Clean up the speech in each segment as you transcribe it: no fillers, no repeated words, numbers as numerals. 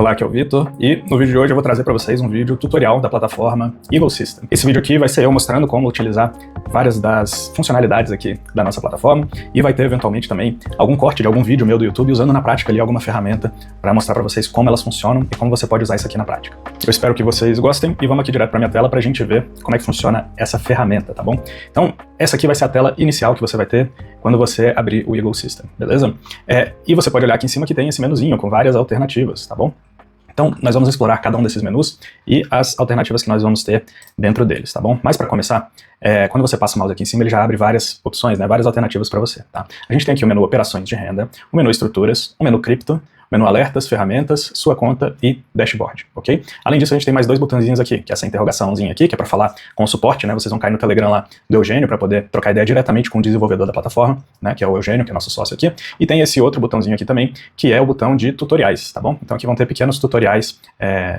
Olá, aqui é o Vitor e no vídeo de hoje eu vou trazer para vocês um vídeo tutorial da plataforma Eagle System. Esse vídeo aqui vai ser eu mostrando como utilizar várias das funcionalidades aqui da nossa plataforma e vai ter eventualmente também algum corte de algum vídeo meu do YouTube usando na prática ali alguma ferramenta para mostrar para vocês como elas funcionam e como você pode usar isso aqui na prática. Eu espero que vocês gostem e vamos aqui direto para minha tela para a gente ver como é que funciona essa ferramenta, tá bom? Então, essa aqui vai ser a tela inicial que você vai ter quando você abrir o Eagle System, beleza? E você pode olhar aqui em cima que tem esse menuzinho com várias alternativas, tá bom? Então, nós vamos explorar cada um desses menus e as alternativas que nós vamos ter dentro deles, tá bom? Mas para começar, quando você passa o mouse aqui em cima, ele já abre várias opções, né? Várias alternativas para você, tá? A gente tem aqui o menu Operações de Renda, o menu Estruturas, o menu Cripto, menu Alertas, Ferramentas, Sua Conta e Dashboard, ok? Além disso, a gente tem mais dois botõezinhos aqui, que é essa interrogaçãozinha aqui, que é para falar com o suporte, né? Vocês vão cair no Telegram lá do Eugênio para poder trocar ideia diretamente com o desenvolvedor da plataforma, né? Que é o Eugênio, que é nosso sócio aqui. E tem esse outro botãozinho aqui também, que é o botão de tutoriais, tá bom? Então aqui vão ter pequenos tutoriais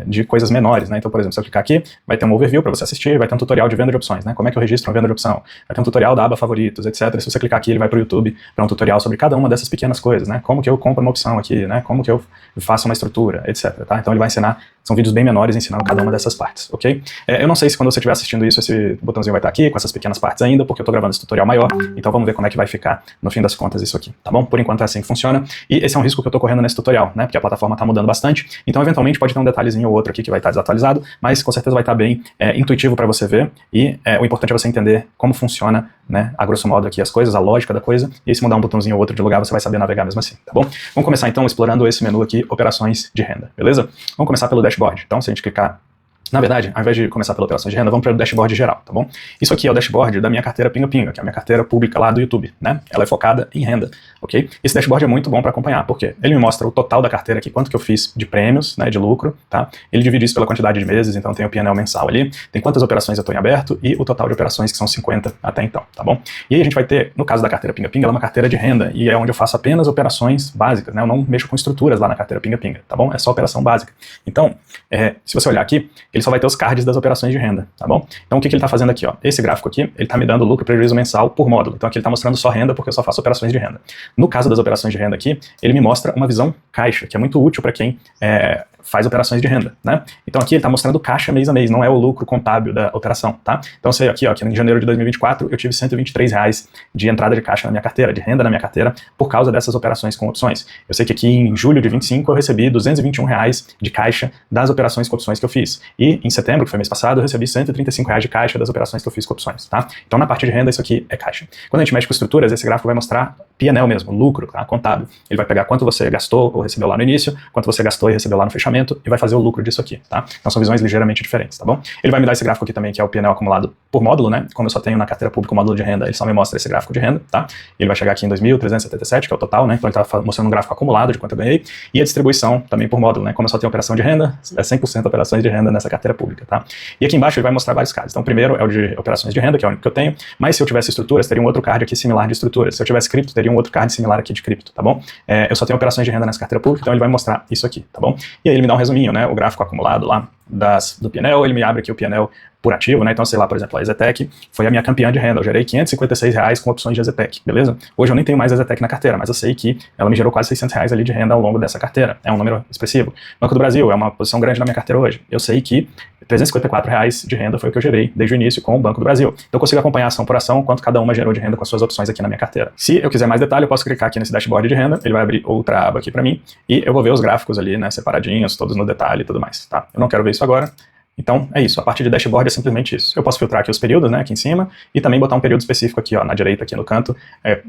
de coisas menores, né? Então, por exemplo, se eu clicar aqui, vai ter um overview para você assistir, vai ter um tutorial de venda de opções, né? Como é que eu registro uma venda de opção? Vai ter um tutorial da aba favoritos, etc. Se você clicar aqui, ele vai para o YouTube para um tutorial sobre cada uma dessas pequenas coisas, né? Como que eu compro uma opção aqui, né? Como que eu faço uma estrutura, etc, tá? Então ele vai ensinar, são vídeos bem menores ensinando cada uma dessas partes, ok? Eu não sei se quando você estiver assistindo isso, esse botãozinho vai estar aqui, com essas pequenas partes ainda, porque eu tô gravando esse tutorial maior, então vamos ver como é que vai ficar, no fim das contas, isso aqui, tá bom? Por enquanto é assim que funciona, e esse é um risco que eu tô correndo nesse tutorial, né? Porque a plataforma tá mudando bastante, então eventualmente pode ter um detalhezinho ou outro aqui que vai estar desatualizado, mas com certeza vai estar bem intuitivo para você ver, e o importante é você entender como funciona, né, a grosso modo aqui as coisas, a lógica da coisa, e se mudar um botãozinho ou outro de lugar, você vai saber navegar mesmo assim, tá bom? Vamos começar então explorando esse menu aqui, Operações de Renda, beleza? Vamos começar pelo dashboard. Então, se a gente clicar, na verdade, ao invés de começar pela operação de renda, vamos para o dashboard geral, tá bom? Isso aqui é o dashboard da minha carteira Pinga Pinga, que é a minha carteira pública lá do YouTube, né? Ela é focada em renda, ok? Esse dashboard é muito bom para acompanhar, porque ele me mostra o total da carteira aqui, quanto que eu fiz de prêmios, né, de lucro, tá? Ele divide isso pela quantidade de meses, então tem o P&L mensal ali, tem quantas operações eu estou em aberto e o total de operações, que são 50 até então, tá bom? E aí a gente vai ter, no caso da carteira Pinga Pinga, ela é uma carteira de renda, e é onde eu faço apenas operações básicas, né? Eu não mexo com estruturas lá na carteira Pinga Pinga, tá bom? É só operação básica. Então, se você olhar aqui, ele só vai ter os cards das operações de renda, tá bom? Então o que ele está fazendo aqui, ó? Esse gráfico aqui, ele está me dando lucro, prejuízo mensal por módulo. Então aqui ele está mostrando só renda porque eu só faço operações de renda. No caso das operações de renda aqui, ele me mostra uma visão caixa, que é muito útil para quem faz operações de renda, né? Então aqui ele está mostrando caixa mês a mês, não é o lucro contábil da operação, tá? Então você aqui, ó, que em janeiro de 2024 eu tive R$123 de entrada de caixa na minha carteira, de renda na minha carteira, por causa dessas operações com opções. Eu sei que aqui em julho de 25 eu recebi R$221 de caixa das operações com opções que eu fiz. E em setembro, que foi mês passado, eu recebi R$135 de caixa das operações que eu fiz com opções, tá? Então na parte de renda isso aqui é caixa. Quando a gente mexe com estruturas, esse gráfico vai mostrar P&L mesmo, lucro, tá? Contábil. Ele vai pegar quanto você gastou ou recebeu lá no início, quanto você gastou e recebeu lá no fechamento, e vai fazer o lucro disso aqui, tá? Então são visões ligeiramente diferentes, tá bom? Ele vai me dar esse gráfico aqui também, que é o P&L acumulado por módulo, né? Como eu só tenho na carteira pública o módulo de renda, ele só me mostra esse gráfico de renda, tá? Ele vai chegar aqui em 2.377, que é o total, né? Então ele tá mostrando um gráfico acumulado de quanto eu ganhei, e a distribuição também por módulo, né? Como eu só tenho operação de renda, é 100% operações de renda nessa carteira pública, tá? E aqui embaixo ele vai mostrar vários casos. Então o primeiro é o de operações de renda, que é o único que eu tenho, mas se eu tivesse estruturas, teria um outro card aqui similar de estruturas. Se eu tivesse cripto, teria um outro card similar aqui de cripto, tá bom? Eu só tenho operações de renda nessa carteira pública, então ele vai mostrar isso aqui, tá bom? E aí ele me dá um resuminho, né? O gráfico acumulado lá do P&L, ele me abre aqui o P&L por ativo, né? Então, sei lá, por exemplo, a Exetec foi a minha campeã de renda. Eu gerei R$556 com opções de Exetec, beleza? Hoje eu nem tenho mais Exetec na carteira, mas eu sei que ela me gerou quase R$600 ali de renda ao longo dessa carteira. É um número expressivo. Banco do Brasil é uma posição grande na minha carteira hoje. Eu sei que R$354 de renda foi o que eu gerei desde o início com o Banco do Brasil. Então eu consigo acompanhar ação por ação quanto cada uma gerou de renda com as suas opções aqui na minha carteira. Se eu quiser mais detalhe, eu posso clicar aqui nesse dashboard de renda, ele vai abrir outra aba aqui para mim e eu vou ver os gráficos ali, né, separadinhos, todos no detalhe e tudo mais, tá? Eu não quero ver isso agora. Então, é isso. A parte de dashboard é simplesmente isso. Eu posso filtrar aqui os períodos, né, aqui em cima, e também botar um período específico aqui, ó, na direita, aqui no canto,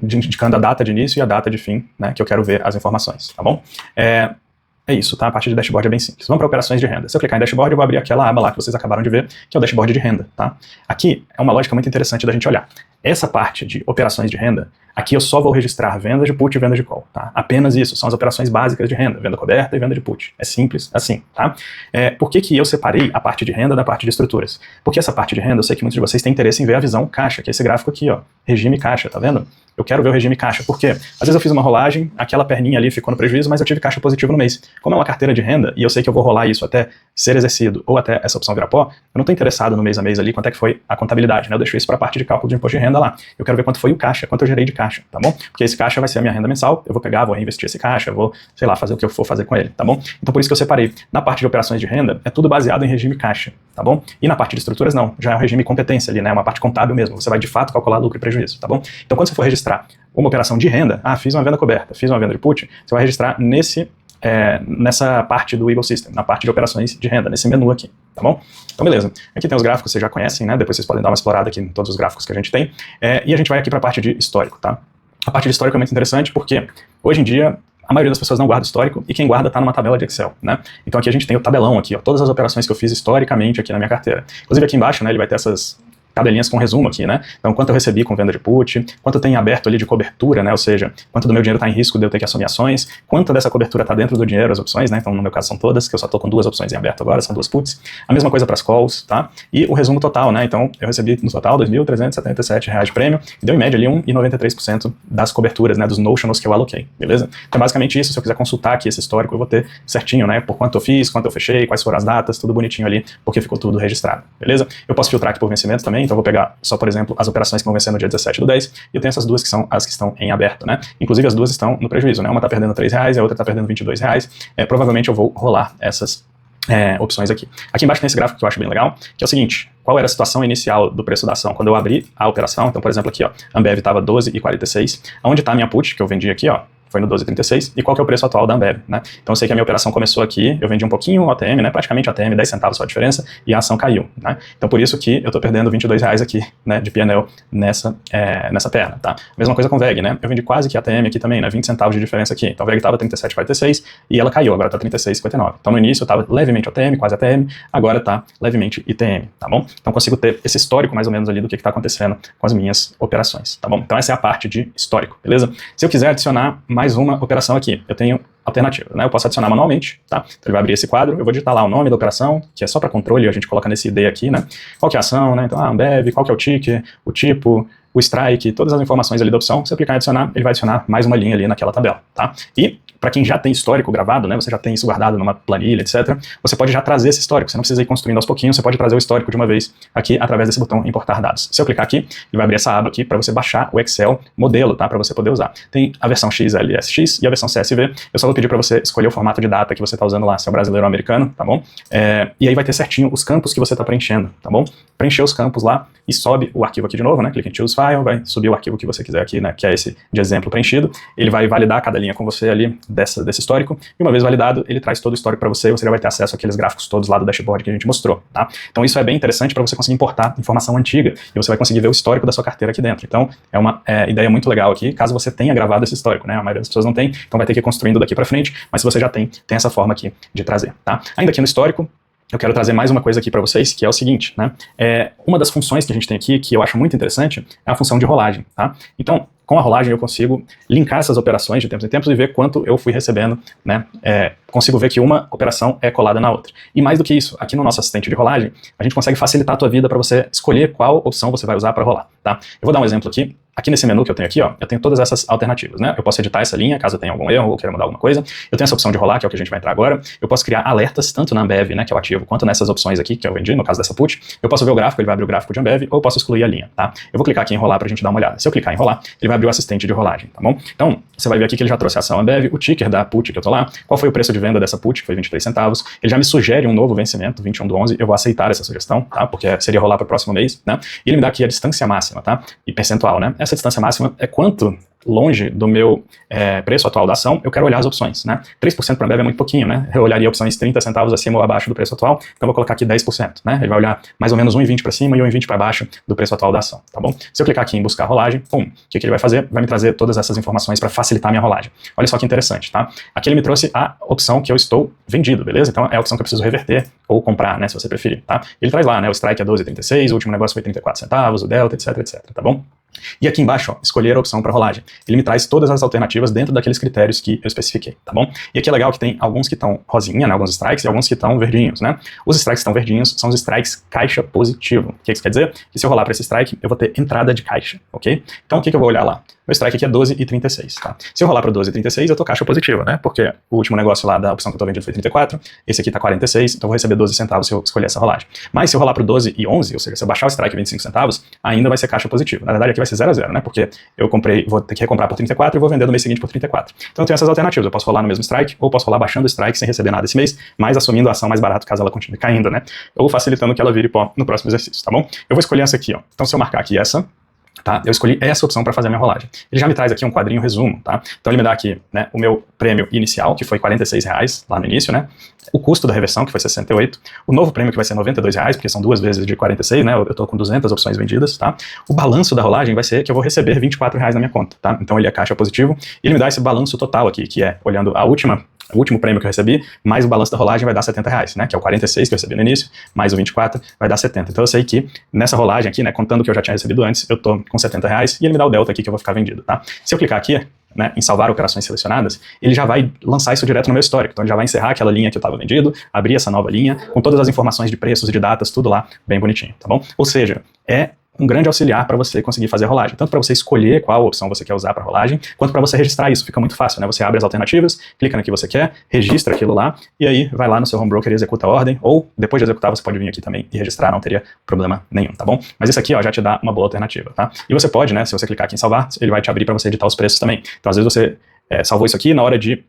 indicando a data de início e a data de fim, né, que eu quero ver as informações, tá bom? É isso, tá? A parte de dashboard é bem simples. Vamos para operações de renda. Se eu clicar em dashboard, eu vou abrir aquela aba lá que vocês acabaram de ver, que é o dashboard de renda, tá? Aqui é uma lógica muito interessante da gente olhar. Essa parte de operações de renda, aqui eu só vou registrar venda de put e venda de call, tá? Apenas isso, são as operações básicas de renda, venda coberta e venda de put. É simples assim, tá? Por que eu separei a parte de renda da parte de estruturas? Porque essa parte de renda, eu sei que muitos de vocês têm interesse em ver a visão caixa, que é esse gráfico aqui, ó, regime caixa, tá vendo? Eu quero ver o regime caixa, por quê? Às vezes eu fiz uma rolagem, aquela perninha ali ficou no prejuízo, mas eu tive caixa positivo no mês. Como é uma carteira de renda, e eu sei que eu vou rolar isso até ser exercido, ou até essa opção virar pó, eu não estou interessado no mês a mês ali, quanto é que foi a contabilidade, né? Eu deixo isso para a parte de cálculo de imposto de renda lá. Eu quero ver quanto foi o caixa, quanto eu gerei de caixa, tá bom? Porque esse caixa vai ser a minha renda mensal, eu vou pegar, vou reinvestir esse caixa, vou, sei lá, fazer o que eu for fazer com ele, tá bom? Então por isso que eu separei. Na parte de operações de renda, é tudo baseado em regime caixa, tá bom? E na parte de estruturas, não, já é um regime competência ali, né? Uma parte contábil mesmo, você vai de fato calcular lucro e prejuízo, tá bom? Então quando você for registrar uma operação de renda, fiz uma venda coberta, fiz uma venda de put, você vai registrar nessa parte do Eagle System, na parte de operações de renda, nesse menu aqui, tá bom? Então beleza, aqui tem os gráficos, vocês já conhecem, né? Depois vocês podem dar uma explorada aqui em todos os gráficos que a gente tem, e a gente vai aqui para a parte de histórico, tá? A parte de histórico é muito interessante porque hoje em dia a maioria das pessoas não guarda histórico e quem guarda está numa tabela de Excel, né? Então aqui a gente tem o tabelão aqui, ó, todas as operações que eu fiz historicamente aqui na minha carteira. Inclusive aqui embaixo, né, ele vai ter essas tabelinhas com resumo aqui, né? Então, quanto eu recebi com venda de put, quanto tem aberto ali de cobertura, né? Ou seja, quanto do meu dinheiro está em risco de eu ter que assumir ações, quanto dessa cobertura está dentro do dinheiro, as opções, né? Então, no meu caso são todas, que eu só estou com 2 opções em aberto agora, são 2 puts. A mesma coisa para as calls, tá? E o resumo total, né? Então, eu recebi no total R$ 2.377 de prêmio, e deu em média ali 1,93% das coberturas, né? Dos notionals que eu aloquei, beleza? Então, basicamente isso, se eu quiser consultar aqui esse histórico, eu vou ter certinho, né? Por quanto eu fiz, quanto eu fechei, quais foram as datas, tudo bonitinho ali, porque ficou tudo registrado, beleza? Eu posso filtrar aqui por vencimento também, então eu vou pegar só, por exemplo, as operações que vão vencer no dia 17/10, e eu tenho essas duas que são as que estão em aberto, né? Inclusive as duas estão no prejuízo, né? Uma está perdendo R$3 e a outra está perdendo R$22. Provavelmente eu vou rolar essas opções aqui. Aqui embaixo tem esse gráfico que eu acho bem legal, que é o seguinte: qual era a situação inicial do preço da ação quando eu abri a operação? Então, por exemplo, aqui, ó, Ambev estava 12,46. Onde está a minha put, que eu vendi aqui, ó? Foi no 12,36, e qual que é o preço atual da Ambev, né? Então eu sei que a minha operação começou aqui, eu vendi um pouquinho o ATM, né? Praticamente o ATM, 10 centavos só a diferença, e a ação caiu, né? Então por isso que eu tô perdendo R$22 aqui, né, de P&L nessa perna, tá? Mesma coisa com VEG, né? Eu vendi quase que ATM aqui também, né? 20 centavos de diferença aqui. Então a VEG tava 37,46 e ela caiu, agora tá 36,59. Então no início eu tava levemente ATM, quase ATM, agora tá levemente ITM, tá bom? Então consigo ter esse histórico mais ou menos ali do que tá acontecendo com as minhas operações, tá bom? Então essa é a parte de histórico, beleza? Se eu quiser adicionar mais uma operação aqui, eu tenho alternativa, né? Eu posso adicionar manualmente, tá? Então ele vai abrir esse quadro, eu vou digitar lá o nome da operação, que é só para controle, a gente coloca nesse ID aqui, né? Qual que é a ação, né? Então, Ambev, qual que é o ticker, o tipo, o strike, todas as informações ali da opção. Se eu clicar em adicionar, ele vai adicionar mais uma linha ali naquela tabela, tá? E para quem já tem histórico gravado, né, você já tem isso guardado numa planilha, etc., você pode já trazer esse histórico, você não precisa ir construindo aos pouquinhos, você pode trazer o histórico de uma vez aqui através desse botão importar dados. Se eu clicar aqui, ele vai abrir essa aba aqui para você baixar o Excel modelo, tá, para você poder usar. Tem a versão XLSX e a versão CSV, eu só vou pedir para você escolher o formato de data que você está usando lá, se é brasileiro ou americano, tá bom? E aí vai ter certinho os campos que você está preenchendo, tá bom? Preencher os campos lá e sobe o arquivo aqui de novo, né, clica em Choose File, vai subir o arquivo que você quiser aqui, né, que é esse de exemplo preenchido, ele vai validar cada linha com você ali desse histórico, e uma vez validado, ele traz todo o histórico para você, e você já vai ter acesso àqueles gráficos todos lá do dashboard que a gente mostrou, tá? Então isso é bem interessante para você conseguir importar informação antiga, e você vai conseguir ver o histórico da sua carteira aqui dentro. Então é uma ideia muito legal aqui, caso você tenha gravado esse histórico, né? A maioria das pessoas não tem, então vai ter que ir construindo daqui para frente, mas se você já tem essa forma aqui de trazer, tá? Ainda aqui no histórico, eu quero trazer mais uma coisa aqui para vocês, que é o seguinte, né? Uma das funções que a gente tem aqui, que eu acho muito interessante, é a função de rolagem, tá? Então, com a rolagem eu consigo linkar essas operações de tempos em tempos e ver quanto eu fui recebendo, né? Consigo ver que uma operação é colada na outra. E mais do que isso, aqui no nosso assistente de rolagem, a gente consegue facilitar a tua vida para você escolher qual opção você vai usar para rolar, tá? Eu vou dar um exemplo aqui. Aqui nesse menu que eu tenho aqui, ó, eu tenho todas essas alternativas, né? Eu posso editar essa linha, caso tenha algum erro ou queira mudar alguma coisa. Eu tenho essa opção de rolar, que é o que a gente vai entrar agora. Eu posso criar alertas, tanto na Ambev, né, que é o ativo, quanto nessas opções aqui, que eu vendi, no caso dessa put. Eu posso ver o gráfico, ele vai abrir o gráfico de Ambev, ou eu posso excluir a linha, tá? Eu vou clicar aqui em rolar pra gente dar uma olhada. Se eu clicar em rolar, ele vai abrir o assistente de rolagem, tá bom? Então, você vai ver aqui que ele já trouxe a ação Ambev, o ticker da put que eu tô lá, qual foi o preço de venda dessa put, que foi 23 centavos. Ele já me sugere um novo vencimento, 21/11, eu vou aceitar essa sugestão, tá? Porque seria rolar pro próximo mês, né? E ele me dá aqui a distância máxima, tá? E percentual, né? Essa distância máxima é quanto longe do meu preço atual da ação eu quero olhar as opções, né? 3% para a Ambev é muito pouquinho, né? Eu olharia opções 30 centavos acima ou abaixo do preço atual, então eu vou colocar aqui 10%, né? Ele vai olhar mais ou menos 1,20 para cima e 1,20 para baixo do preço atual da ação, tá bom? Se eu clicar aqui em buscar rolagem, pum, o que ele vai fazer? Vai me trazer todas essas informações para facilitar a minha rolagem. Olha só que interessante, tá? Aqui ele me trouxe a opção que eu estou vendido, beleza? Então é a opção que eu preciso reverter ou comprar, né? Se você preferir, tá? Ele traz lá, né? O strike é 12,36, o último negócio foi 34 centavos, o delta, etc, tá bom? E aqui embaixo, ó, escolher a opção para rolagem. Ele me traz todas as alternativas dentro daqueles critérios que eu especifiquei, tá bom? E aqui é legal que tem alguns que estão rosinha, né, alguns strikes, e alguns que estão verdinhos, né? Os strikes que estão verdinhos são os strikes caixa positivo. O que isso quer dizer? Que se eu rolar para esse strike, eu vou ter entrada de caixa, ok? Então o que eu vou olhar lá? Meu strike aqui é 12,36, tá? Se eu rolar para 12,36, eu tô caixa positiva, né? Porque o último negócio lá da opção que eu tô vendido foi 34, esse aqui tá 46, então eu vou receber 12 centavos se eu escolher essa rolagem. Mas se eu rolar para 12,11, ou seja, se eu baixar o strike 25 centavos, ainda vai ser caixa positivo. Na verdade, aqui vai ser 0 a 0, né? Porque eu comprei, vou ter que recomprar por 34 e vou vender no mês seguinte por 34. Então eu tenho essas alternativas, eu posso rolar no mesmo strike, ou posso rolar baixando o strike sem receber nada esse mês, mas assumindo a ação mais barata caso ela continue caindo, né? Ou facilitando que ela vire pó no próximo exercício, tá bom? Eu vou escolher essa aqui, ó. Então se eu marcar aqui essa, tá? Eu escolhi essa opção para fazer a minha rolagem. Ele já me traz aqui um quadrinho resumo, tá? Então ele me dá aqui, né, o meu prêmio inicial, que foi R$46 lá no início, né? O custo da reversão, que foi 68. O novo prêmio, que vai ser R$92, porque são 2 vezes de 46, né? Eu tô com 200 opções vendidas, tá? O balanço da rolagem vai ser que eu vou receber R$24 na minha conta, tá? Então ele é caixa positivo. E ele me dá esse balanço total aqui, que é, olhando o último prêmio que eu recebi, mais o balanço da rolagem vai dar R$70, né? Que é o 46 que eu recebi no início, mais o 24 vai dar 70. Então eu sei que nessa rolagem aqui, né, contando o que eu já tinha recebido antes, eu tô com R$70 e ele me dá o delta aqui que eu vou ficar vendido, tá? Se eu clicar aqui, né, em salvar operações selecionadas, ele já vai lançar isso direto no meu histórico. Então ele já vai encerrar aquela linha que eu estava vendido, abrir essa nova linha, com todas as informações de preços, de datas, tudo lá bem bonitinho, tá bom? Ou seja, é um grande auxiliar para você conseguir fazer a rolagem. Tanto para você escolher qual opção você quer usar para rolagem, quanto para você registrar isso. Fica muito fácil, né? Você abre as alternativas, clica no que você quer, registra aquilo lá, e aí vai lá no seu home broker e executa a ordem, ou depois de executar você pode vir aqui também e registrar, não teria problema nenhum, tá bom? Mas isso aqui, ó, já te dá uma boa alternativa, tá? E você pode, né, se você clicar aqui em salvar, ele vai te abrir para você editar os preços também. Então às vezes você salvou isso aqui, na hora de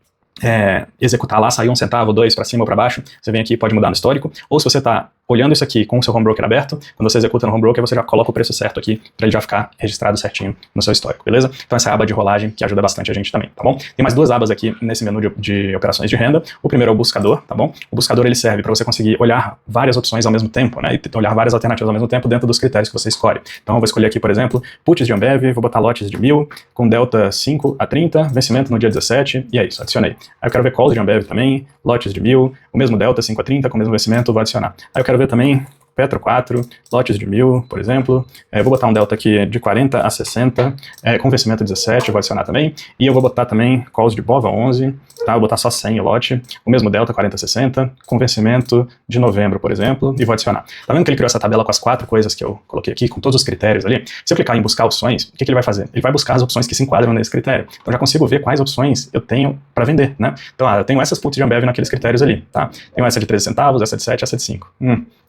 executar lá, saiu 1 centavo, 2 para cima ou para baixo, você vem aqui e pode mudar no histórico, ou se você está olhando isso aqui com o seu home broker aberto, quando você executa no home broker, você já coloca o preço certo aqui, para ele já ficar registrado certinho no seu histórico, beleza? Então essa é a aba de rolagem que ajuda bastante a gente também, tá bom? Tem mais 2 abas aqui nesse menu de operações de renda. O primeiro é o buscador, tá bom? O buscador ele serve para você conseguir olhar várias opções ao mesmo tempo, né? E olhar várias alternativas ao mesmo tempo dentro dos critérios que você escolhe. Então eu vou escolher aqui, por exemplo, puts de Ambev, vou botar lotes de 1000, com delta 5 a 30, vencimento no dia 17, e é isso, adicionei. Aí eu quero ver calls de Ambev também, lotes de 1000, o mesmo delta 5 a 30, com o mesmo vencimento, vou adicionar. Aí eu quero ver também Petro 4, lotes de 1000, por exemplo. Vou botar um delta aqui de 40 a 60, com vencimento 17, vou adicionar também. E eu vou botar também calls de BOVA 11, tá? Vou botar só 100 lote, o mesmo delta 40 a 60, com vencimento de novembro, por exemplo, e vou adicionar. Tá vendo que ele criou essa tabela com as 4 coisas que eu coloquei aqui, com todos os critérios ali? Se eu clicar em buscar opções, o que ele vai fazer? Ele vai buscar as opções que se enquadram nesse critério. Então eu já consigo ver quais opções eu tenho para vender, né? Então, eu tenho essas puts de Ambev naqueles critérios ali, tá? Tenho essa de 13 centavos, essa de 7, essa de 5.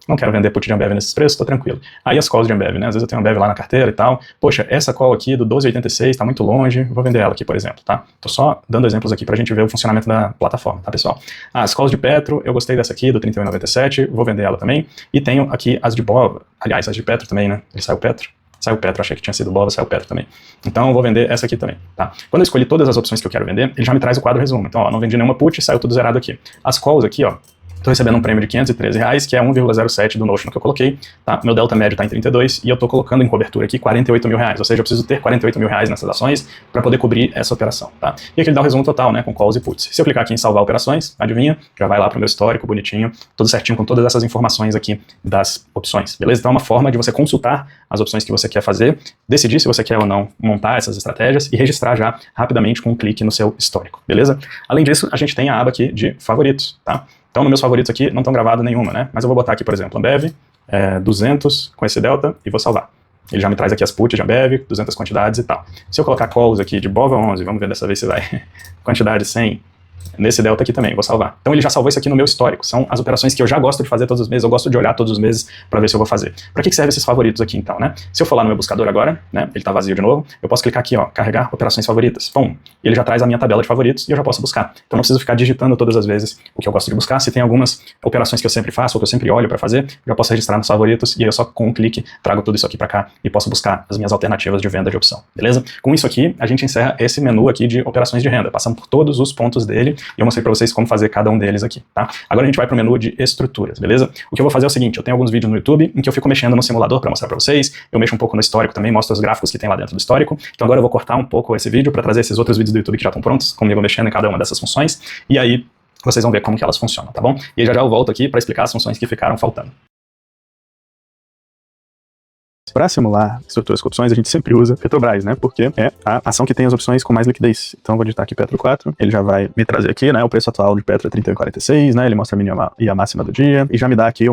Não quero vender put de Ambev nesses preços, tô tranquilo. Aí as calls de Ambev, né? Às vezes eu tenho Ambev lá na carteira e tal. Poxa, essa call aqui do 12,86 tá muito longe, vou vender ela aqui, por exemplo, tá? Tô só dando exemplos aqui pra gente ver o funcionamento da plataforma, tá, pessoal? As calls de Petro, eu gostei dessa aqui, do 31,97, vou vender ela também. E tenho aqui as de BOVA, aliás, as de Petro também, né? Ele saiu Petro? Saiu Petro, achei que tinha sido BOVA, saiu Petro também. Então eu vou vender essa aqui também, tá? Quando eu escolhi todas as opções que eu quero vender, ele já me traz o quadro resumo. Então, ó, não vendi nenhuma put, saiu tudo zerado aqui. As calls aqui, ó, tô recebendo um prêmio de R$513, que é 1,07 do Notion que eu coloquei, tá? Meu delta médio tá em 32 e eu tô colocando em cobertura aqui R$48 mil, ou seja, eu preciso ter R$48 mil nessas ações para poder cobrir essa operação, tá? E aqui ele dá o resumo total, né, com calls e puts. Se eu clicar aqui em salvar operações, adivinha? Já vai lá pro meu histórico, bonitinho, tudo certinho com todas essas informações aqui das opções, beleza? Então é uma forma de você consultar as opções que você quer fazer, decidir se você quer ou não montar essas estratégias e registrar já rapidamente com um clique no seu histórico, beleza? Além disso, a gente tem a aba aqui de favoritos, tá? Então, nos meus favoritos aqui, não estão gravado nenhuma, né? Mas eu vou botar aqui, por exemplo, Ambev, 200 com esse delta e vou salvar. Ele já me traz aqui as puts de Ambev, 200 quantidades e tal. Se eu colocar calls aqui de BOVA 11, vamos ver dessa vez se vai, quantidade 100, nesse delta aqui também, vou salvar. Então ele já salvou isso aqui no meu histórico, são as operações que eu já gosto de fazer todos os meses, eu gosto de olhar todos os meses para ver se eu vou fazer. Para que servem esses favoritos aqui então, né? Se eu for lá no meu buscador agora, né, ele tá vazio de novo, eu posso clicar aqui, ó, carregar operações favoritas, pum, e ele já traz a minha tabela de favoritos e eu já posso buscar. Então não preciso ficar digitando todas as vezes o que eu gosto de buscar, se tem algumas operações que eu sempre faço ou que eu sempre olho para fazer, eu já posso registrar nos favoritos e aí eu só com um clique trago tudo isso aqui para cá e posso buscar as minhas alternativas de venda de opção, beleza? Com isso aqui, a gente encerra esse menu aqui de operações de renda, passando por todos os pontos dele e eu mostrei para vocês como fazer cada um deles aqui, tá? Agora a gente vai para o menu de estruturas, beleza? O que eu vou fazer é o seguinte, eu tenho alguns vídeos no YouTube em que eu fico mexendo no simulador para mostrar para vocês, eu mexo um pouco no histórico também, mostro os gráficos que tem lá dentro do histórico, então agora eu vou cortar um pouco esse vídeo para trazer esses outros vídeos do YouTube que já estão prontos, comigo mexendo em cada uma dessas funções, e aí vocês vão ver como que elas funcionam, tá bom? E aí já eu volto aqui para explicar as funções que ficaram faltando. Para simular estruturas com opções, a gente sempre usa Petrobras, né? Porque é a ação que tem as opções com mais liquidez. Então eu vou digitar aqui Petro 4, ele já vai me trazer aqui, né? O preço atual de Petro é 31,46, né? Ele mostra a mínima e a máxima do dia e já me dá aqui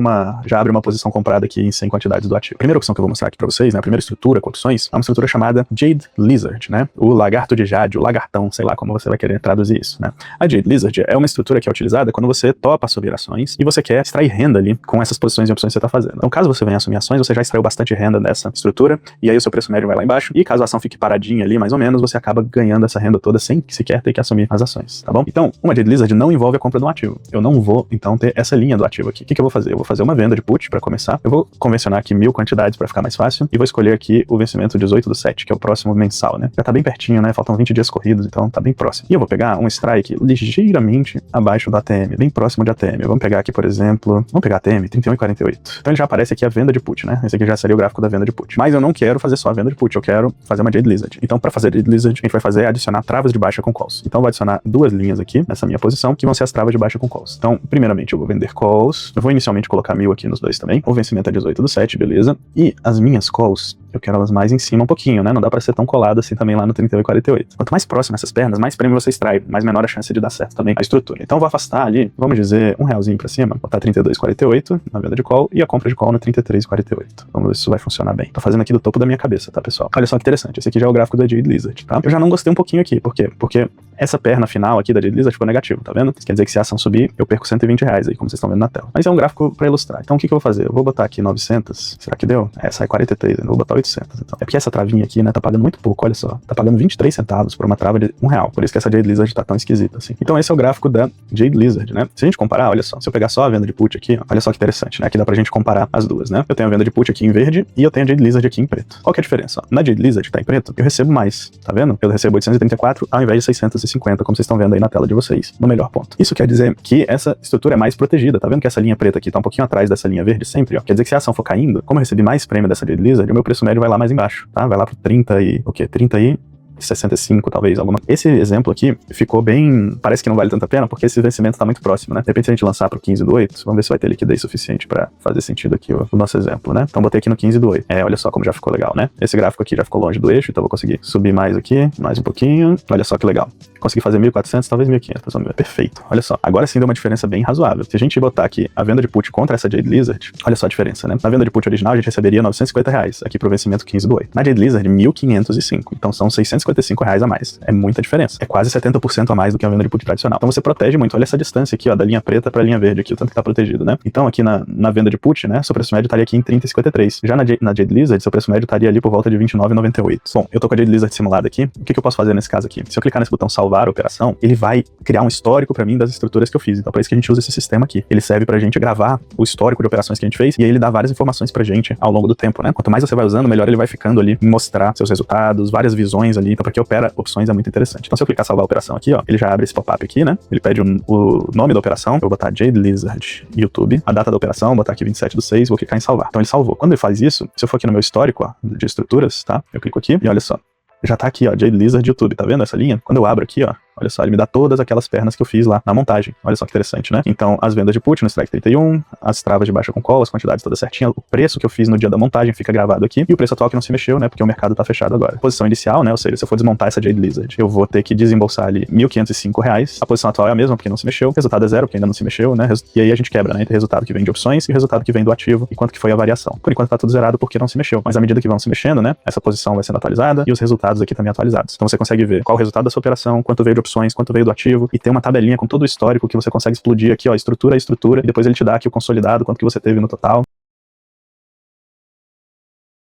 já abre uma posição comprada aqui em 100 quantidades do ativo. A primeira opção que eu vou mostrar aqui para vocês, né? A primeira estrutura com opções, é uma estrutura chamada Jade Lizard, né? O lagarto de Jade, o lagartão, sei lá como você vai querer traduzir isso, né? A Jade Lizard é uma estrutura que é utilizada quando você topa assumir ações e você quer extrair renda ali com essas posições e opções que você está fazendo. Então caso você venha assumir ações, você já extraiu bastante renda essa estrutura, e aí o seu preço médio vai lá embaixo, e caso a ação fique paradinha ali, mais ou menos, você acaba ganhando essa renda toda sem sequer ter que assumir as ações, tá bom? Então, uma Jade Lizard não envolve a compra de um ativo. Eu não vou, então, ter essa linha do ativo aqui. O que eu vou fazer? Eu vou fazer uma venda de put para começar. Eu vou convencionar aqui 1000 quantidades para ficar mais fácil, e vou escolher aqui o vencimento 18/7, que é o próximo mensal, né? Já tá bem pertinho, né? Faltam 20 dias corridos, então tá bem próximo. E eu vou pegar um strike ligeiramente abaixo do ATM, bem próximo de ATM. Vamos pegar aqui, por exemplo, vamos pegar ATM, 31,48. Então ele já aparece aqui a venda de put, né? Esse aqui já seria o gráfico da venda de put. Mas eu não quero fazer só a venda de put, eu quero fazer uma Jade Lizard. Então, para fazer Jade Lizard, a gente vai fazer adicionar travas de baixa com calls. Então, eu vou adicionar duas linhas aqui, nessa minha posição, que vão ser as travas de baixa com calls. Então, primeiramente, eu vou vender calls. Eu vou inicialmente colocar 1000 aqui nos dois também. O vencimento é 18/7, beleza. E as minhas calls, eu quero elas mais em cima um pouquinho, né? Não dá pra ser tão colado assim também lá no 31,48. Quanto mais próximo essas pernas, mais prêmio você extrai, mais menor a chance de dar certo também a estrutura. Então, eu vou afastar ali, vamos dizer, R$1 pra cima, botar 32,48 na venda de call e a compra de call no 33,48. Vamos ver se isso vai funcionar bem. Tô fazendo aqui do topo da minha cabeça, tá, pessoal? Olha só que interessante. Esse aqui já é o gráfico da Jade Lizard, tá? Eu já não gostei um pouquinho aqui. Por quê? Porque essa perna final aqui da Jade Lizard ficou negativo, tá vendo? Isso quer dizer que se a ação subir, eu perco R$120 aí, como vocês estão vendo na tela. Mas é um gráfico pra ilustrar. Então, o que eu vou fazer? Eu vou botar aqui 900. Será que deu? Sai 43, eu vou botar 800, então. É porque essa travinha aqui, né, tá pagando muito pouco, olha só. Tá pagando 23 centavos por uma trava de R$1. Por isso que essa Jade Lizard tá tão esquisita, assim. Então, esse é o gráfico da Jade Lizard, né? Se a gente comparar, olha só. Se eu pegar só a venda de put aqui, ó, olha só que interessante, né? Aqui dá pra gente comparar as duas, né? Eu tenho a venda de put aqui em verde e eu tenho a Jade Lizard aqui em preto. Qual que é a diferença? Ó, na Jade Lizard, que tá em preto, eu recebo mais, tá vendo? Eu recebo 834 ao invés de 650, como vocês estão vendo aí na tela de vocês, no melhor ponto. Isso quer dizer que essa estrutura é mais protegida, tá vendo que essa linha preta aqui tá um pouquinho atrás dessa linha verde sempre, ó. Quer dizer que se a ação for caindo, como eu recebi mais prêmio dessa Jade Lizard, o meu preço médio vai lá mais embaixo, tá? Vai lá pro 65, talvez, alguma. Esse exemplo aqui ficou bem... Parece que não vale tanta pena, porque esse vencimento tá muito próximo, né? De repente, se a gente lançar pro 15/8, vamos ver se vai ter liquidez suficiente pra fazer sentido aqui o nosso exemplo, né? Então, botei aqui no 15/8. Olha só como já ficou legal, né? Esse gráfico aqui já ficou longe do eixo, então eu vou conseguir subir mais aqui, mais um pouquinho. Olha só que legal. Consegui fazer 1.400, talvez 1.500. Perfeito. Olha só. Agora sim deu uma diferença bem razoável. Se a gente botar aqui a venda de put contra essa Jade Lizard, olha só a diferença, né? Na venda de put original, a gente receberia R$950 aqui pro vencimento 15/8. Na Jade Lizard, 1.505. Então, são R$655 a mais. É muita diferença. É quase 70% a mais do que a venda de put tradicional. Então você protege muito. Olha essa distância aqui, ó, da linha preta pra linha verde aqui, o tanto que tá protegido, né? Então aqui na venda de put, né, seu preço médio estaria aqui em 30,53. Já na Jade Lizard, seu preço médio estaria ali por volta de 29,98. Bom, eu tô com a Jade Lizard simulada aqui. O que eu posso fazer nesse caso aqui? Se eu clicar nesse botão salvar a operação, ele vai criar um histórico pra mim das estruturas que eu fiz. Então por isso que a gente usa esse sistema aqui. Ele serve pra gente gravar o histórico de operações que a gente fez e aí ele dá várias informações pra gente ao longo do tempo, né? Quanto mais você vai usando, melhor ele vai ficando ali em mostrar seus resultados, várias visões ali. Então pra quem opera opções é muito interessante. Então se eu clicar salvar a operação aqui, ó, ele já abre esse pop-up aqui, né? Ele pede o nome da operação, eu vou botar Jade Lizard YouTube, a data da operação, vou botar aqui 27/6, vou clicar em salvar. Então ele salvou. Quando ele faz isso, se eu for aqui no meu histórico, ó, de estruturas, tá? Eu clico aqui e olha só. Já tá aqui, ó, Jade Lizard YouTube, tá vendo essa linha? Quando eu abro aqui, ó, olha só, ele me dá todas aquelas pernas que eu fiz lá na montagem. Olha só que interessante, né? Então, as vendas de put no strike 31, as travas de baixa com call, as quantidades todas certinhas, o preço que eu fiz no dia da montagem fica gravado aqui, e o preço atual que não se mexeu, né? Porque o mercado tá fechado agora. Posição inicial, né? Ou seja, se eu for desmontar essa Jade Lizard, eu vou ter que desembolsar ali R$1.505. A posição atual é a mesma, porque não se mexeu. O resultado é 0, porque ainda não se mexeu, né? E aí a gente quebra, né? Entre o resultado que vem de opções e o resultado que vem do ativo, e quanto que foi a variação. Por enquanto tá tudo zerado porque não se mexeu. Mas à medida que vão se mexendo, né? Essa posição vai sendo atualizada e os resultados aqui também atualizados. Então você consegue ver qual o resultado da sua operação, quanto veio de opções, quanto veio do ativo, e tem uma tabelinha com todo o histórico que você consegue explodir aqui, ó, estrutura a estrutura, e depois ele te dá aqui o consolidado, quanto que você teve no total.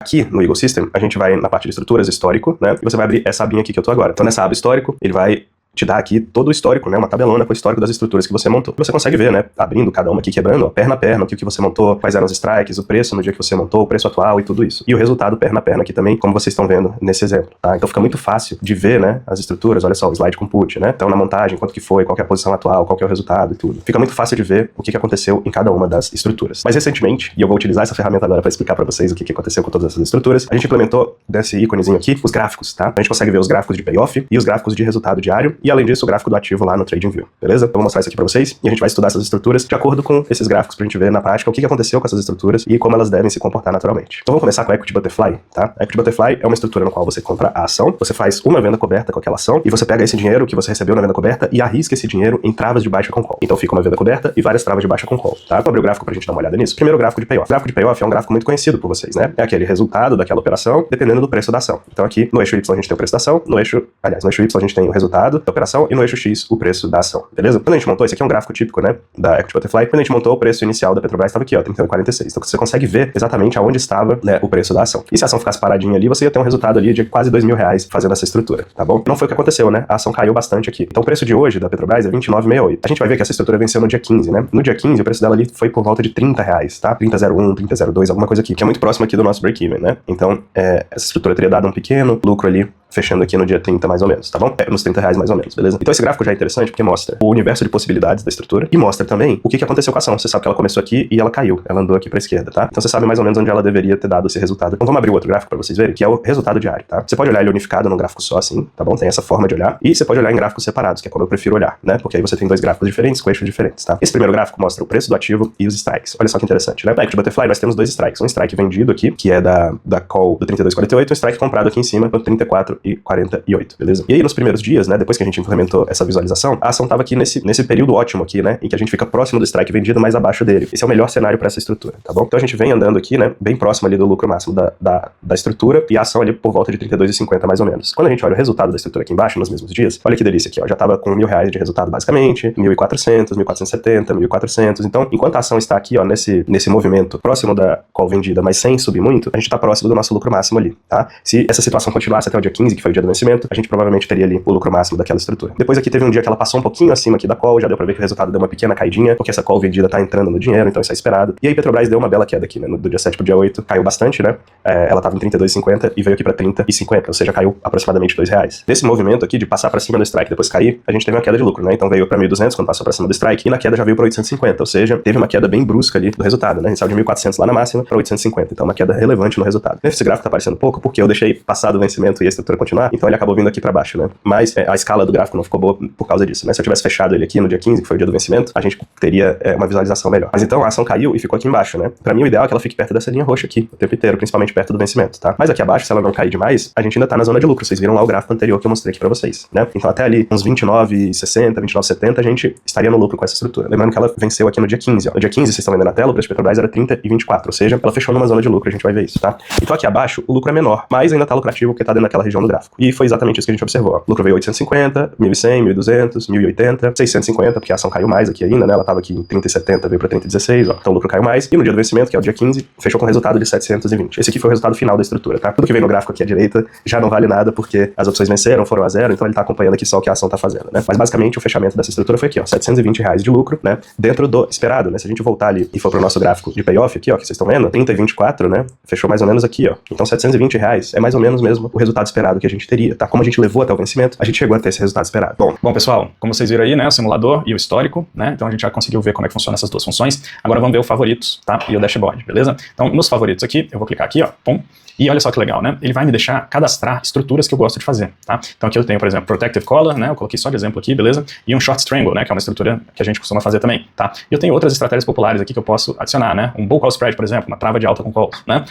Aqui no Eagle System, a gente vai na parte de estruturas, histórico, né, e você vai abrir essa abinha aqui que eu tô agora. Então nessa aba histórico, ele vai te dá aqui todo o histórico, né, uma tabelona com o histórico das estruturas que você montou. Você consegue ver, né, abrindo cada uma aqui, quebrando, ó, perna a perna, o que você montou, quais eram os strikes, o preço no dia que você montou, o preço atual e tudo isso. E o resultado perna a perna aqui também, como vocês estão vendo nesse exemplo, tá? Então fica muito fácil de ver, né, as estruturas, olha só, o slide com put, né? Então na montagem, quanto que foi, qual que é a posição atual, qual que é o resultado e tudo. Fica muito fácil de ver o que aconteceu em cada uma das estruturas. Mas recentemente, e eu vou utilizar essa ferramenta agora para explicar para vocês o que aconteceu com todas essas estruturas, a gente implementou desse íconezinho aqui, os gráficos, tá? A gente consegue ver os gráficos de payoff e os gráficos de resultado diário, e além disso, o gráfico do ativo lá no TradingView, beleza? Então vou mostrar isso aqui pra vocês e a gente vai estudar essas estruturas de acordo com esses gráficos pra gente ver na prática o que aconteceu com essas estruturas e como elas devem se comportar naturalmente. Então vamos começar com a Equity Butterfly, tá? A Equity Butterfly é uma estrutura no qual você compra a ação, você faz uma venda coberta com aquela ação e você pega esse dinheiro que você recebeu na venda coberta e arrisca esse dinheiro em travas de baixa com call. Então fica uma venda coberta e várias travas de baixa com call, tá? Vou abrir o gráfico pra gente dar uma olhada nisso. Primeiro, o gráfico de payoff. O gráfico de payoff é um gráfico muito conhecido por vocês, né? É aquele resultado daquela operação dependendo do preço da ação. Então aqui no eixo Y a gente tem o preço da ação, no eixo Y a gente tem o resultado da operação e no eixo X o preço da ação, beleza? Quando a gente montou, esse aqui é um gráfico típico, né, da Equity Butterfly, quando a gente montou o preço inicial da Petrobras estava aqui, ó, 31,46. Então você consegue ver exatamente aonde estava, né, o preço da ação. E se a ação ficasse paradinha ali, você ia ter um resultado ali de quase R$2.000 fazendo essa estrutura, tá bom? Não foi o que aconteceu, né? A ação caiu bastante aqui. Então o preço de hoje da Petrobras é 29,68. A gente vai ver que essa estrutura venceu no dia 15, né? No dia 15, o preço dela ali foi por volta de R$30, tá? 30,01, 30,02, alguma coisa aqui, que é muito próximo aqui do nosso break-even, né? Então, essa estrutura teria dado um pequeno lucro ali, fechando aqui no dia 30 mais ou menos, tá bom? Nos R$30 mais ou menos, beleza? Então esse gráfico já é interessante porque mostra o universo de possibilidades da estrutura e mostra também o que aconteceu com a ação. Você sabe que ela começou aqui e ela caiu, ela andou aqui pra esquerda, tá? Então você sabe mais ou menos onde ela deveria ter dado esse resultado. Então vamos abrir o outro gráfico pra vocês verem, que é o resultado diário, tá? Você pode olhar ele unificado num gráfico só assim, tá bom? Tem essa forma de olhar. E você pode olhar em gráficos separados, que é como eu prefiro olhar, né? Porque aí você tem dois gráficos diferentes, com eixos diferentes, tá? Esse primeiro gráfico mostra o preço do ativo e os strikes. Olha só que interessante, né? Na Equity Butterfly nós temos dois strikes. Um strike vendido aqui, que é da call do 32,48, um strike comprado aqui em cima do 34,48. Beleza? E aí, nos primeiros dias, né, depois que a gente implementou essa visualização, a ação estava aqui nesse período ótimo aqui, né, em que a gente fica próximo do strike vendido, mais abaixo dele. Esse é o melhor cenário para essa estrutura, tá bom? Então a gente vem andando aqui, né, bem próximo ali do lucro máximo da estrutura e a ação ali por volta de 32,50 mais ou menos. Quando a gente olha o resultado da estrutura aqui embaixo, nos mesmos dias, olha que delícia aqui, ó, já tava com R$1.000 de resultado basicamente, 1.400, 1.470, 1.400. Então, enquanto a ação está aqui, ó, nesse movimento próximo da call vendida, mas sem subir muito, a gente tá próximo do nosso lucro máximo ali, tá? Se essa situação continuasse até o dia 15, que foi o dia do vencimento, a gente provavelmente teria ali o lucro máximo daquela estrutura. Depois aqui teve um dia que ela passou um pouquinho acima aqui da call, já deu pra ver que o resultado deu uma pequena caidinha, porque essa call vendida tá entrando no dinheiro, então isso é esperado. E aí Petrobras deu uma bela queda aqui, né, do dia 7 pro dia 8, caiu bastante, né, ela tava em 32,50 e veio aqui pra 30,50, ou seja, caiu aproximadamente R$2. Nesse movimento aqui de passar pra cima do strike e depois cair, a gente teve uma queda de lucro, né, então veio pra 1.200 quando passou pra cima do strike, e na queda já veio pra 850, ou seja, teve uma queda bem brusca ali do resultado, né, a gente saiu de 1.400 lá na máxima pra 850, então uma queda relevante no resultado. Esse gráfico tá aparecendo pouco porque eu deixei passar do vencimento e a estrutura continuar, então ele acabou vindo aqui pra baixo, né, mas a escala do gráfico não ficou boa por causa disso, né? Se eu tivesse fechado ele aqui no dia 15, que foi o dia do vencimento, a gente teria uma visualização melhor. Mas então a ação caiu e ficou aqui embaixo, né? Pra mim o ideal é que ela fique perto dessa linha roxa aqui, o tempo inteiro, principalmente perto do vencimento, tá? Mas aqui abaixo, se ela não cair demais, a gente ainda tá na zona de lucro. Vocês viram lá o gráfico anterior que eu mostrei aqui pra vocês, né? Então até ali, uns 29,60, 29,70, a gente estaria no lucro com essa estrutura. Lembrando que ela venceu aqui no dia 15, ó. No dia 15, vocês estão vendo na tela, o preço de Petrobras era 30,24, ou seja, ela fechou numa zona de lucro, a gente vai ver isso, tá? Então aqui abaixo, o lucro é menor, mas ainda tá lucrativo porque tá dentro daquela região do gráfico. E foi exatamente isso que a gente observou, ó. O lucro veio 850, 1.100, 1.200, 1.080, 650, porque a ação caiu mais aqui ainda, né? Ela tava aqui em 30,70, veio pra 30,16, ó. Então o lucro caiu mais. E no dia do vencimento, que é o dia 15, fechou com resultado de 720. Esse aqui foi o resultado final da estrutura, tá? Tudo que vem no gráfico aqui à direita já não vale nada, porque as opções venceram, foram a zero, então ele tá acompanhando aqui só o que a ação tá fazendo, né? Mas basicamente o fechamento dessa estrutura foi aqui, ó, R$720 de lucro, né? Dentro do esperado, né? Se a gente voltar ali e for pro nosso gráfico de payoff aqui, ó, que vocês estão vendo, 30,24, né? Fechou mais ou menos aqui, ó. Então R$720 é mais ou menos mesmo o resultado esperado que a gente teria, tá? Como a gente levou até o vencimento, a gente chegou até esse resultado esperado. Bom, pessoal, como vocês viram aí, né, o simulador e o histórico, né, então a gente já conseguiu ver como é que funciona essas duas funções. Agora vamos ver o favoritos, tá, e o dashboard, beleza? Então, nos favoritos aqui, eu vou clicar aqui, ó, pum, e olha só que legal, né, ele vai me deixar cadastrar estruturas que eu gosto de fazer, tá? Então aqui eu tenho, por exemplo, Protective Collar, né, eu coloquei só de exemplo aqui, beleza? E um Short Strangle, né, que é uma estrutura que a gente costuma fazer também, tá? E eu tenho outras estratégias populares aqui que eu posso adicionar, né, um Bull Call Spread, por exemplo, uma trava de alta com calls, né?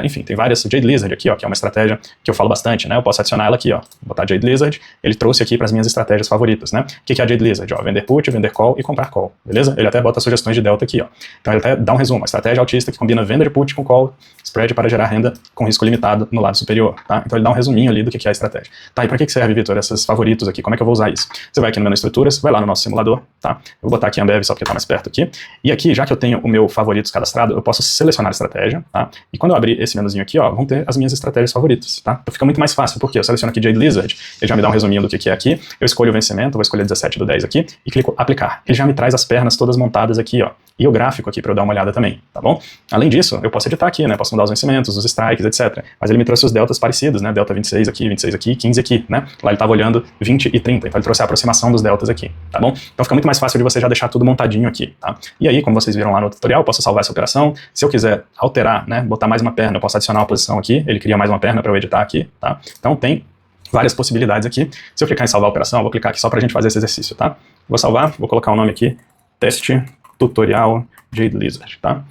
Enfim, tem várias, Jade Lizard aqui, ó, que é uma estratégia que eu falo bastante, né, eu posso adicionar ela aqui, ó, botar Jade Lizard, ele trouxe aqui para as minhas estratégias favoritas, né? O que é a Jade Lizard? Ó, vender put, vender call e comprar call, beleza? Ele até bota sugestões de delta aqui, ó. Então ele até dá um resumo, a estratégia altista que combina vender put com call, spread para gerar renda com risco limitado no lado superior, tá? Então ele dá um resuminho ali do que é a estratégia. Tá, e para que serve, Vitor, esses favoritos aqui? Como é que eu vou usar isso? Você vai aqui no menu estruturas, vai lá no nosso simulador, tá? Eu vou botar aqui Ambev só porque tá mais perto aqui. E aqui, já que eu tenho o meu favoritos cadastrado, eu posso selecionar a estratégia, tá? E quando eu abrir esse menuzinho aqui, ó, vão ter as minhas estratégias favoritas, tá? Então fica muito mais fácil, porque eu seleciono aqui Jade Lizard, ele já me dá um resuminho do que é aqui, eu escolho o vencimento, vou escolher 17/10 aqui, e clico aplicar. Ele já me traz as pernas todas montadas aqui, ó, e o gráfico aqui para eu dar uma olhada também, tá bom? Além disso, eu posso editar aqui, né, posso mudar os vencimentos, os strikes, etc. Mas ele me trouxe os deltas parecidos, né, delta 26 aqui, 15 aqui, né? Lá ele estava olhando 20 e 30, então ele trouxe a aproximação dos deltas aqui, tá bom? Então fica muito mais fácil de você já deixar tudo montadinho aqui, tá? E aí, como vocês viram lá no tutorial, eu posso salvar essa operação. Se eu quiser alterar, né, botar mais uma perna, eu posso adicionar uma posição aqui, ele cria mais uma perna para eu editar aqui, tá? Então tem várias possibilidades aqui. Se eu clicar em salvar a operação, eu vou clicar aqui só pra gente fazer esse exercício, tá? Vou salvar, vou colocar o nome aqui, teste tutorial Jade Lizard, tá?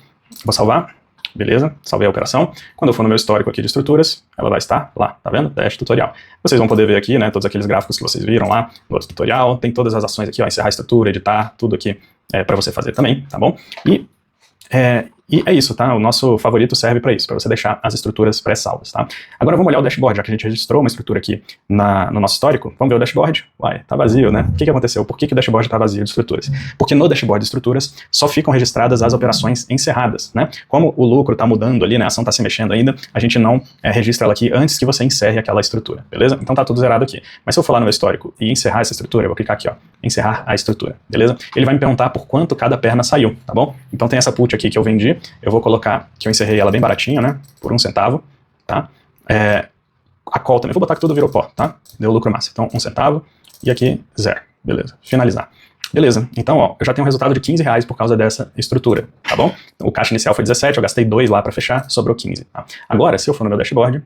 Vou salvar, beleza, salvei a operação. Quando eu for no meu histórico aqui de estruturas, ela vai estar lá, tá vendo? Teste tutorial. Vocês vão poder ver aqui, né, todos aqueles gráficos que vocês viram lá no outro tutorial, tem todas as ações aqui, ó, encerrar a estrutura, editar, tudo aqui pra você fazer também, tá bom? E E é isso, tá? O nosso favorito serve para isso, para você deixar as estruturas pré-salvas, tá? Agora vamos olhar o dashboard, já que a gente registrou uma estrutura aqui no nosso histórico. Vamos ver o dashboard? Uai, tá vazio, né? O que aconteceu? Por que o dashboard tá vazio de estruturas? Porque no dashboard de estruturas só ficam registradas as operações encerradas, né? Como o lucro tá mudando ali, né? A ação tá se mexendo ainda, a gente não registra ela aqui antes que você encerre aquela estrutura, beleza? Então tá tudo zerado aqui. Mas se eu for lá no meu histórico e encerrar essa estrutura, eu vou clicar aqui, ó, encerrar a estrutura, beleza? Ele vai me perguntar por quanto cada perna saiu, tá bom? Então tem essa put aqui que eu vendi, eu vou colocar que eu encerrei ela bem baratinha, né? Por 1 centavo, tá? A call também, vou botar que tudo virou pó, tá? Deu lucro massa. Então 1 centavo e aqui 0, beleza? Finalizar. Beleza, então ó, eu já tenho um resultado de R$15 por causa dessa estrutura, tá bom? O caixa inicial foi 17, eu gastei 2 lá para fechar, sobrou 15. Tá? Agora, se eu for no meu dashboard,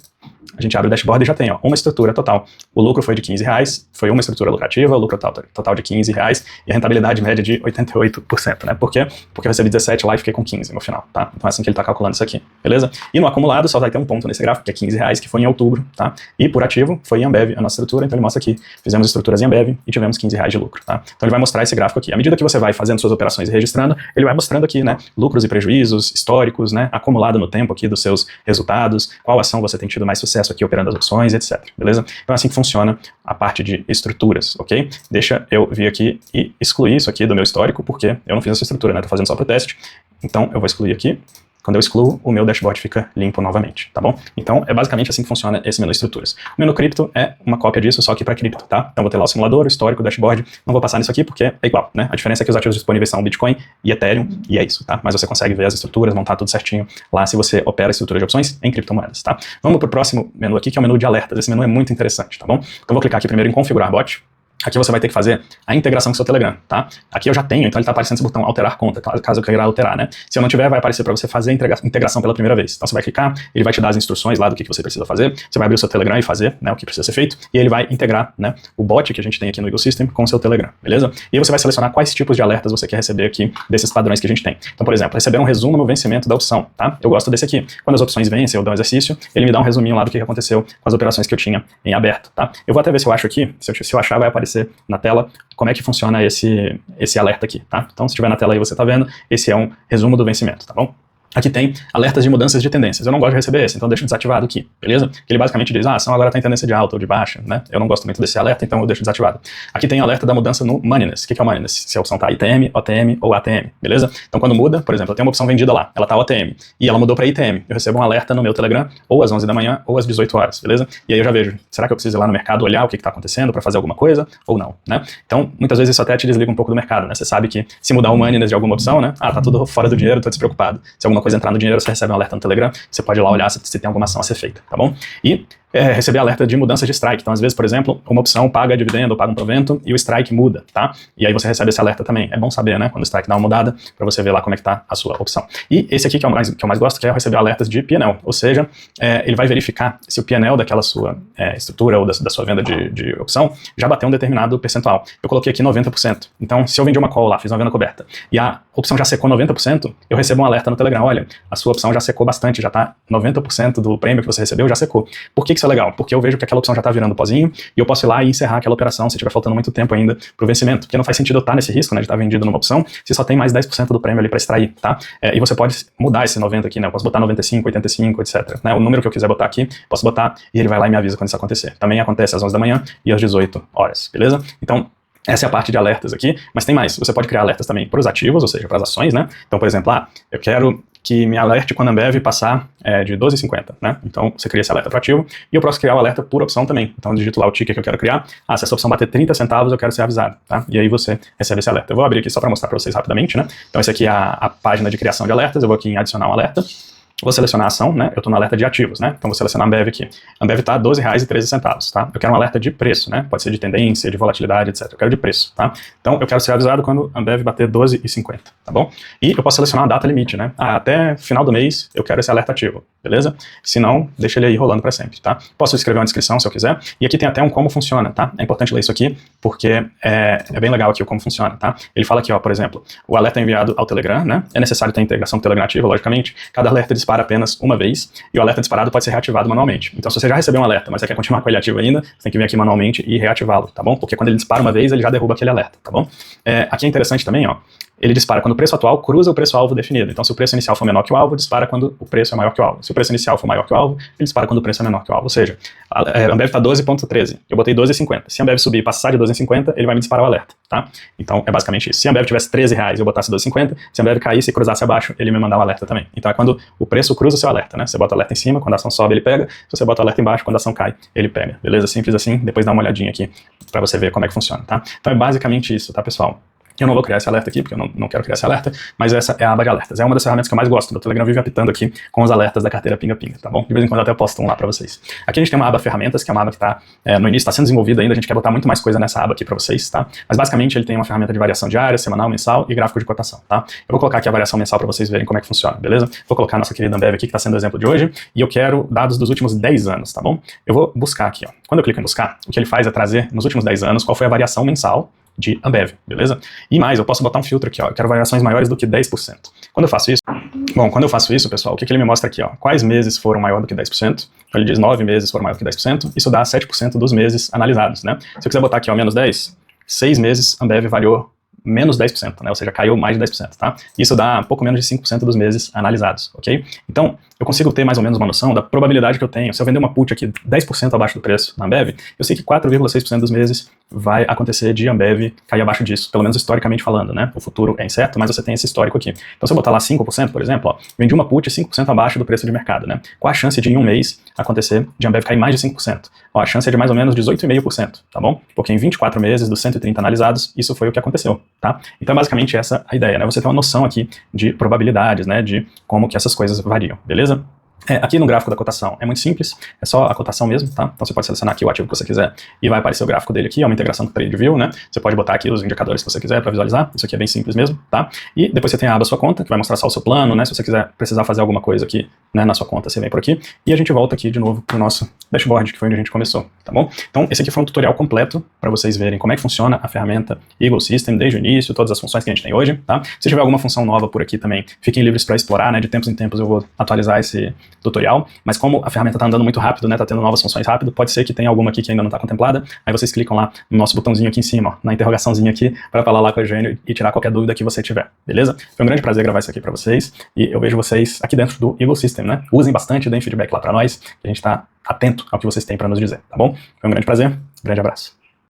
a gente abre o dashboard e já tem ó, uma estrutura total. O lucro foi de R$15, foi uma estrutura lucrativa, o lucro total de R$15 e a rentabilidade média de 88%, né? Por quê? Porque eu recebi 17 lá e fiquei com 15 no final, tá? Então é assim que ele tá calculando isso aqui, beleza? E no acumulado só vai ter um ponto nesse gráfico, que é R$15, que foi em outubro, tá? E por ativo foi em Ambev a nossa estrutura, então ele mostra aqui, fizemos estruturas em Ambev e tivemos R$15 de lucro, tá? Então ele vai mostrar esse gráfico aqui. À medida que você vai fazendo suas operações e registrando, ele vai mostrando aqui, né, lucros e prejuízos históricos, né, acumulado no tempo aqui dos seus resultados, qual ação você tem tido mais sucesso aqui operando as opções, etc. Beleza? Então é assim que funciona a parte de estruturas, ok? Deixa eu vir aqui e excluir isso aqui do meu histórico, porque eu não fiz essa estrutura, né, tô fazendo só pro teste. Então eu vou excluir aqui. Quando eu excluo, o meu dashboard fica limpo novamente, tá bom? Então, é basicamente assim que funciona esse menu estruturas. O menu cripto é uma cópia disso, só que para cripto, tá? Então, vou ter lá o simulador, o histórico, o dashboard. Não vou passar nisso aqui porque é igual, né? A diferença é que os ativos disponíveis são Bitcoin e Ethereum, e é isso, tá? Mas você consegue ver as estruturas, montar tudo certinho lá se você opera a estrutura de opções em criptomoedas, tá? Vamos pro próximo menu aqui, que é o menu de alertas. Esse menu é muito interessante, tá bom? Então, vou clicar aqui primeiro em configurar bot. Aqui você vai ter que fazer a integração com o seu Telegram, tá? Aqui eu já tenho, então ele está aparecendo esse botão alterar conta, caso eu queira alterar, né? Se eu não tiver, vai aparecer para você fazer a integração pela primeira vez. Então você vai clicar, ele vai te dar as instruções lá do que você precisa fazer, você vai abrir o seu Telegram e fazer, né, o que precisa ser feito, e ele vai integrar, né, o bot que a gente tem aqui no ecosystem com o seu Telegram, beleza? E aí você vai selecionar quais tipos de alertas você quer receber aqui desses padrões que a gente tem. Então, por exemplo, receber um resumo no vencimento da opção, tá? Eu gosto desse aqui. Quando as opções vencem, eu dou um exercício, ele me dá um resuminho lá do que aconteceu com as operações que eu tinha em aberto, tá? Eu vou até ver se eu acho aqui, se eu achar vai aparecer na tela como é que funciona esse alerta aqui, tá? Então, se estiver na tela aí você tá vendo, esse é um resumo do vencimento, tá bom? Aqui tem alertas de mudanças de tendências. Eu não gosto de receber esse, então eu deixo desativado aqui, beleza? Que ele basicamente diz, a ação agora está em tendência de alta ou de baixa, né? Eu não gosto muito desse alerta, então eu deixo desativado. Aqui tem alerta da mudança no moneyness. O que é o moneyness? Se a opção está ITM, OTM ou ATM, beleza? Então quando muda, por exemplo, eu tenho uma opção vendida lá, ela está OTM, e ela mudou para ITM. Eu recebo um alerta no meu Telegram, ou às 11 da manhã, ou às 18 horas, beleza? E aí eu já vejo, será que eu preciso ir lá no mercado olhar o que está acontecendo para fazer alguma coisa, ou não, né? Então, muitas vezes isso até te desliga um pouco do mercado, né? Você sabe que se mudar o moneyness de alguma opção, né? Tá tudo fora do dinheiro, tô despreocupado. Se alguma coisa entrar no dinheiro, você recebe um alerta no Telegram, você pode ir lá olhar se tem alguma ação a ser feita, tá bom? E receber alerta de mudança de strike. Então, às vezes, por exemplo, uma opção paga dividendo ou paga um provento e o strike muda, tá? E aí você recebe esse alerta também. É bom saber, né? Quando o strike dá uma mudada, para você ver lá como é que tá a sua opção. E esse aqui que eu mais gosto, que é receber alertas de P&L. Ou seja, ele vai verificar se o P&L daquela sua estrutura ou da sua venda de opção já bateu um determinado percentual. Eu coloquei aqui 90%. Então, se eu vendi uma call lá, fiz uma venda coberta, e a opção já secou 90%, eu recebo um alerta no Telegram. Olha, a sua opção já secou bastante, já tá 90% do prêmio que você recebeu, já secou. Por que isso é legal? Porque eu vejo que aquela opção já está virando pozinho e eu posso ir lá e encerrar aquela operação se tiver faltando muito tempo ainda para o vencimento. Porque não faz sentido eu estar nesse risco, né, de estar vendido numa opção se só tem mais 10% do prêmio ali para extrair, tá? E você pode mudar esse 90 aqui, né? Eu posso botar 95, 85, etc. Né? O número que eu quiser botar aqui, posso botar e ele vai lá e me avisa quando isso acontecer. Também acontece às 11 da manhã e às 18 horas, beleza? Então, essa é a parte de alertas aqui, mas tem mais. Você pode criar alertas também para os ativos, ou seja, para as ações, né? Então, por exemplo, eu quero que me alerte quando a Ambev passar de 12,50, né? Então, você cria esse alerta para ativo e eu posso criar o alerta por opção também. Então, eu digito lá o ticket que eu quero criar. Se essa opção bater 30 centavos, eu quero ser avisado, tá? E aí você recebe esse alerta. Eu vou abrir aqui só para mostrar para vocês rapidamente, né? Então, essa aqui é a página de criação de alertas. Eu vou aqui em adicionar um alerta. Vou selecionar a ação, né? Eu estou no alerta de ativos, né? Então vou selecionar a Ambev aqui. A Ambev está R$12,13, tá? Eu quero um alerta de preço, né? Pode ser de tendência, de volatilidade, etc. Eu quero de preço, tá? Então eu quero ser avisado quando a Ambev bater 12,50, tá bom? E eu posso selecionar a data limite, né? Até final do mês eu quero esse alerta ativo, beleza? Se não, deixa ele aí rolando para sempre, tá? Posso escrever uma descrição se eu quiser. E aqui tem até um como funciona, tá? É importante ler isso aqui porque é bem legal aqui o como funciona, tá? Ele fala aqui, ó, por exemplo, o alerta é enviado ao Telegram, né? É necessário ter integração com o Telegram ativa, logicamente. Cada alerta dispara apenas uma vez e o alerta disparado pode ser reativado manualmente. Então, se você já recebeu um alerta, mas você quer continuar com ele ativo ainda, você tem que vir aqui manualmente e reativá-lo, tá bom? Porque quando ele dispara uma vez, ele já derruba aquele alerta, tá bom? Aqui é interessante também, ó, ele dispara quando o preço atual cruza o preço-alvo definido. Então, se o preço inicial for menor que o alvo, dispara quando o preço é maior que o alvo. Se o preço inicial for maior que o alvo, ele dispara quando o preço é menor que o alvo. Ou seja, a Ambev está 12,13. Eu botei 12,50. Se a Ambev subir e passar de 12,50, ele vai me disparar o alerta, tá? Então, é basicamente isso. Se a Ambev tivesse R$13 e eu botasse 12,50, se a Ambev caísse e cruzasse abaixo, ele me mandar o alerta também. Então, é quando o preço cruza o seu alerta, né? Você bota o alerta em cima, quando a ação sobe, ele pega. Se você bota o alerta embaixo, quando a ação cai, ele pega. Beleza? Simples assim. Depois dá uma olhadinha aqui para você ver como é que funciona, tá? Então, é basicamente isso, tá, pessoal? Eu não vou criar esse alerta aqui, porque eu não quero criar esse alerta, mas essa é a aba de alertas. É uma das ferramentas que eu mais gosto. O Telegram vive apitando aqui com os alertas da carteira Pinga Pinga, tá bom? De vez em quando eu até posto um lá pra vocês. Aqui a gente tem uma aba ferramentas, que é uma aba que tá no início, está sendo desenvolvida ainda, a gente quer botar muito mais coisa nessa aba aqui pra vocês, tá? Mas basicamente ele tem uma ferramenta de variação diária, semanal, mensal e gráfico de cotação, tá? Eu vou colocar aqui a variação mensal pra vocês verem como é que funciona, beleza? Vou colocar a nossa querida Ambev aqui, que tá sendo o exemplo de hoje, e eu quero dados dos últimos 10 anos, tá bom? Eu vou buscar aqui, ó. Quando eu clico em buscar, o que ele faz é trazer, nos últimos 10 anos, qual foi a variação mensal de Ambev, beleza? E mais, eu posso botar um filtro aqui, ó, eu quero variações maiores do que 10%. Quando eu faço isso, bom, quando eu faço isso, pessoal, o que ele me mostra aqui, ó, quais meses foram maior do que 10%, então ele diz 9 meses foram maior do que 10%, isso dá 7% dos meses analisados, né? Se eu quiser botar aqui, ó, menos 10, 6 meses Ambev variou menos 10%, né? Ou seja, caiu mais de 10%, tá? Isso dá pouco menos de 5% dos meses analisados, ok? Então, eu consigo ter mais ou menos uma noção da probabilidade que eu tenho. Se eu vender uma put aqui 10% abaixo do preço na Ambev, eu sei que 4,6% dos meses vai acontecer de Ambev cair abaixo disso, pelo menos historicamente falando, né? O futuro é incerto, mas você tem esse histórico aqui. Então, se eu botar lá 5%, por exemplo, ó, vendi uma put 5% abaixo do preço de mercado, né? Qual a chance de em um mês acontecer de Ambev cair mais de 5%? Ó, a chance é de mais ou menos 18,5%, tá bom? Porque em 24 meses dos 130 analisados, isso foi o que aconteceu, tá? Então, é basicamente essa a ideia, né? Você tem uma noção aqui de probabilidades, né? De como que essas coisas variam, beleza? Aqui no gráfico da cotação é muito simples, é só a cotação mesmo, tá? Então você pode selecionar aqui o ativo que você quiser e vai aparecer o gráfico dele aqui, é uma integração com o TradingView, né? Você pode botar aqui os indicadores que você quiser para visualizar, isso aqui é bem simples mesmo, tá? E depois você tem a aba sua conta, que vai mostrar só o seu plano, né? Se você quiser precisar fazer alguma coisa aqui, né, na sua conta, você vem por aqui. E a gente volta aqui de novo pro nosso dashboard, que foi onde a gente começou, tá bom? Então esse aqui foi um tutorial completo para vocês verem como é que funciona a ferramenta Eagle System desde o início, todas as funções que a gente tem hoje, tá? Se tiver alguma função nova por aqui também, fiquem livres para explorar, né? De tempos em tempos eu vou atualizar esse tutorial, mas como a ferramenta está andando muito rápido, né, tá tendo novas funções rápido, pode ser que tenha alguma aqui que ainda não está contemplada, aí vocês clicam lá no nosso botãozinho aqui em cima, ó, na interrogaçãozinha aqui, para falar lá com a Eugênio e tirar qualquer dúvida que você tiver, beleza? Foi um grande prazer gravar isso aqui para vocês, e eu vejo vocês aqui dentro do Eagle System, né? Usem bastante, deem feedback lá para nós, que a gente está atento ao que vocês têm para nos dizer, tá bom? Foi um grande prazer, grande abraço.